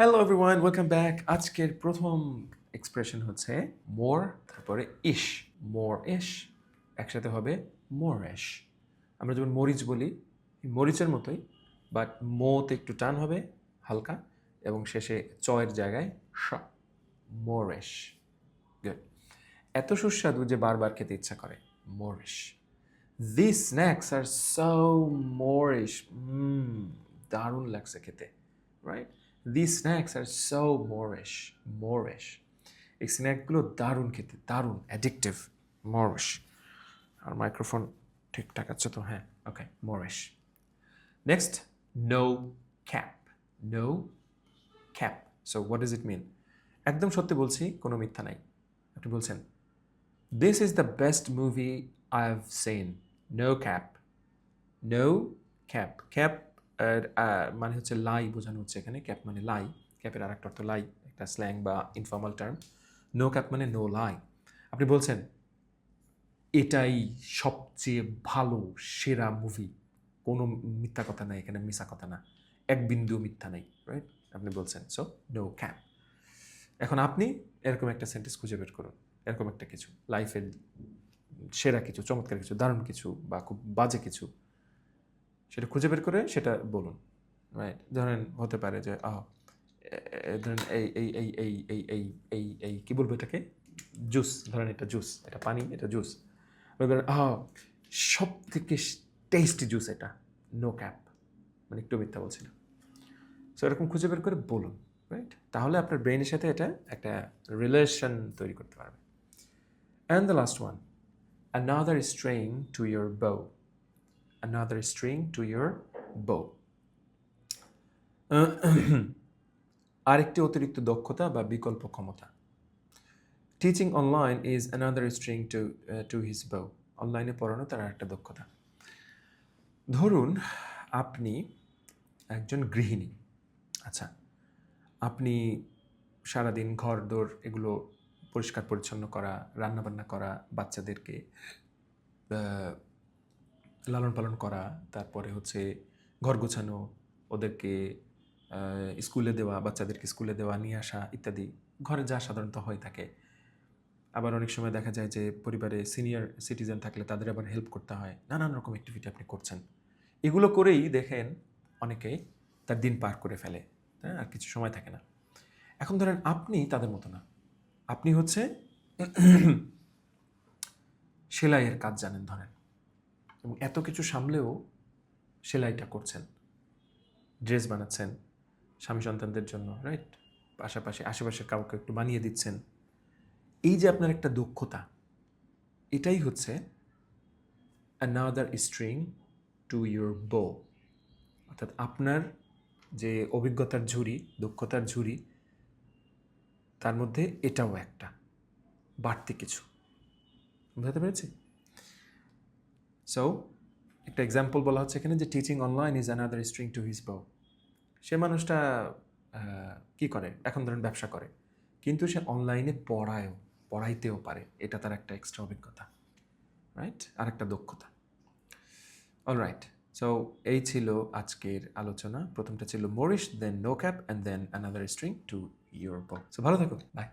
Hello everyone, welcome back. আজকের প্রথম expression হচ্ছে মোর, তারপরে ইশ। মোর ইশ একসাথে হবে মোরেশ। আমরা যেমন মরিচ বলি, এই মরিচের মতোই, বাট মোতে একটু টান হবে হালকা, এবং শেষে চয়ের জায়গায় স। মোরেশ। গুড। এত সুস্বাদু যে বারবার খেতে ইচ্ছা করে। মোরেশ। These snacks are so Moorish. দারুণ লাগছে খেতে, right? These snacks are so Moorish. Moorish. এই স্ন্যাকগুলো দারুণ খেতে, দারুণ অ্যাডিকটিভ। Moorish. আর মাইক্রোফোন ঠিকঠাক আছে তো? হ্যাঁ, ওকে। Moorish. Next, no cap. No cap. So what does it mean? একদম সত্যি বলছি, কোনো মিথ্যা নাই। আপনি বলছেন, This is the best movie I've seen. No cap. No cap. Cap মানে হচ্ছে লাই বোঝানো হচ্ছে এখানে। ক্যাপ মানে লাই। ক্যাপের আর একটা অর্থ লাই, একটা স্ল্যাং বা ইনফর্মাল টার্ম। নো ক্যাপ মানে নো লাই। আপনি বলছেন এটাই সবচেয়ে ভালো সেরা মুভি, কোনো মিথ্যা কথা নাই এখানে, মিশা কথা না, এক বিন্দু মিথ্যা নেই, রাইট? আপনি বলছেন সো নো ক্যাপ। এখন আপনি এরকম একটা সেন্টেন্স খুঁজে বের করুন, এরকম একটা কিছু লাইফের সেরা কিছু, চমৎকার কিছু, দারুণ কিছু বা খুব বাজে কিছু, সেটা খুঁজে বের করে সেটা বলুন, রাইট? ধরেন হতে পারে যে ধরেন এই এই এই এই এই এই এই এই কী বলবো এটাকে, জুস। ধরেন এটা জুস, এটা পানি, এটা জুস। সব থেকে টেস্টি জুস এটা। নো ক্যাপ মানে একটু মিথ্যা বলছি না। সো এরকম খুঁজে বের করে বলুন, রাইট? তাহলে আপনার ব্রেনের সাথে এটা একটা রিলেশন তৈরি করতে পারবে। And the last one, another string to your bow. Another string to your bow. আরেকটি অতিরিক্ত দক্ষতা বা বিকল্প ক্ষমতা। Teaching online is another string to his bow. অনলাইনে পড়ানো তার আরেকটা দক্ষতা। ধরুন আপনি একজন গৃহিণী। আচ্ছা, আপনি সারাদিন ঘর দোর এগুলো পরিষ্কার পরিচ্ছন্ন করা, রান্নাবান্না করা, বাচ্চাদেরকে লালন পালন করা, তারপরে হচ্ছে ঘর গোছানো, ওদেরকে স্কুলে দেওয়া, বাচ্চাদেরকে স্কুলে দেওয়া, নিয়ে আসা ইত্যাদি, ঘরে যা সাধারণত হয়ে থাকে। আবার অনেক সময় দেখা যায় যে পরিবারে সিনিয়র সিটিজেন থাকলে তাদের আবার হেল্প করতে হয়। নানান রকম অ্যাক্টিভিটি আপনি করছেন। এগুলো করেই দেখেন অনেকে তার দিন পার করে ফেলে, হ্যাঁ, আর কিছু সময় থাকে না। এখন ধরেন আপনি তাদের মতো না। আপনি হচ্ছে সেলাইয়ের কাজ জানেন ধরেন, এবং এত কিছু সামলেও সেলাইটা করছেন, ড্রেস বানাচ্ছেন স্বামী সন্তানদের জন্য, রাইট? পাশাপাশি আশেপাশে কাউকে একটু বানিয়ে দিচ্ছেন। এই যে আপনার একটা দক্ষতা, এটাই হচ্ছে another string to your bow. অর্থাৎ আপনার যে অভিজ্ঞতার ঝুড়ি, দক্ষতার ঝুড়ি, তার মধ্যে এটাও একটা বাড়তি কিছু। বুঝতে পেরেছি? সো একটা এক্সাম্পল বলা হচ্ছে এখানে যে teaching online is another string to his bow. সে মানুষটা কি করে, এখন ধরেন ব্যবসা করে, কিন্তু সে অনলাইনে পড়াইতেও পারে। এটা তার একটা এক্সট্রা অভিজ্ঞতা, রাইট? আর একটা দক্ষতা। অলরাইট, সো এই ছিল আজকের আলোচনা। প্রথমটা ছিল মোরিশ, then no cap, and then another string to your bow. So ভালো থাকো, বাই।